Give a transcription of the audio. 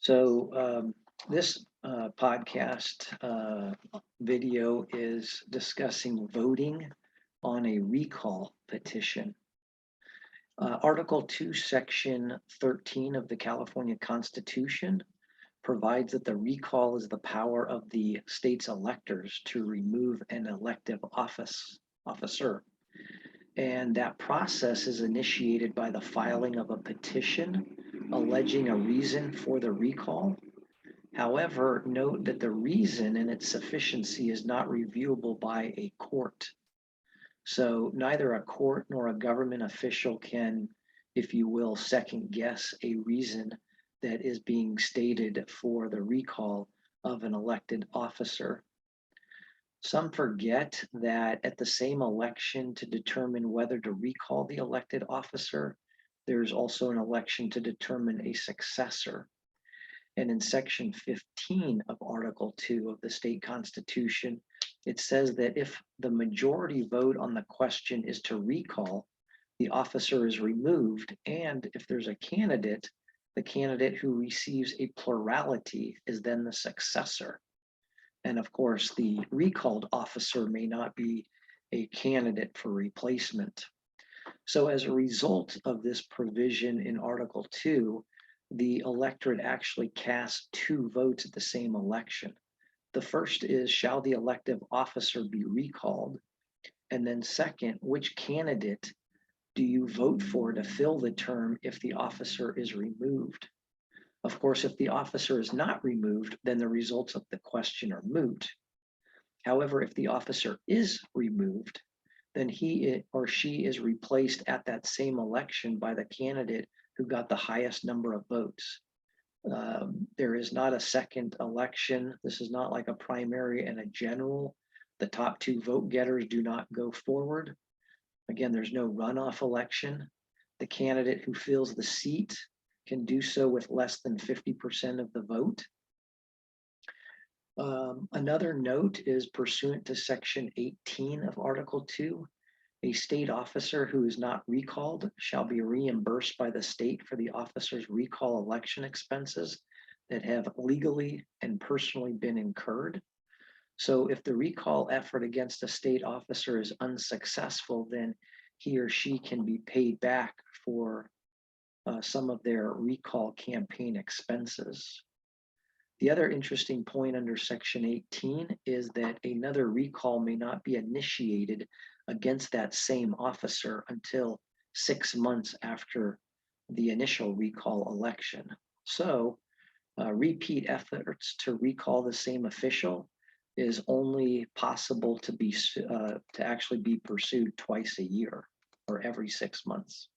This podcast video is discussing voting on a recall petition. Article 2, Section 13 of the California Constitution provides that the recall is the power of the state's electors to remove an elective officer. And that process is initiated by the filing of a petition alleging a reason for the recall. However, note that the reason and its sufficiency is not reviewable by a court. So neither a court nor a government official can, if you will, second guess a reason that is being stated for the recall of an elected officer. Some forget that at the same election to determine whether to recall the elected officer, there's also an election to determine a successor. And in Section 15 of Article 2 of the state constitution, it says that if the majority vote on the question is to recall, the officer is removed. And if there's a candidate, the candidate who receives a plurality is then the successor. And of course, the recalled officer may not be a candidate for replacement. So as a result of this provision in Article 2, the electorate actually casts two votes at the same election. The first is, shall the elective officer be recalled? And then second, which candidate do you vote for to fill the term if the officer is removed? Of course, if the officer is not removed, then the results of the question are moot. However, if the officer is removed, then he or she is replaced at that same election by the candidate who got the highest number of votes. There is not a second election. This is not like a primary and a general. The top two vote getters do not go forward. Again, there's no runoff election. The candidate who fills the seat can do so with less than 50% of the vote. Another note is pursuant to Section 18 of Article 2, a state officer who is not recalled shall be reimbursed by the state for the officer's recall election expenses that have legally and personally been incurred. So if the recall effort against a state officer is unsuccessful, then he or she can be paid back for some of their recall campaign expenses. The other interesting point under Section 18 is that another recall may not be initiated against that same officer until 6 months after the initial recall election. So repeat efforts to recall the same official is only possible to actually be pursued twice a year or every 6 months.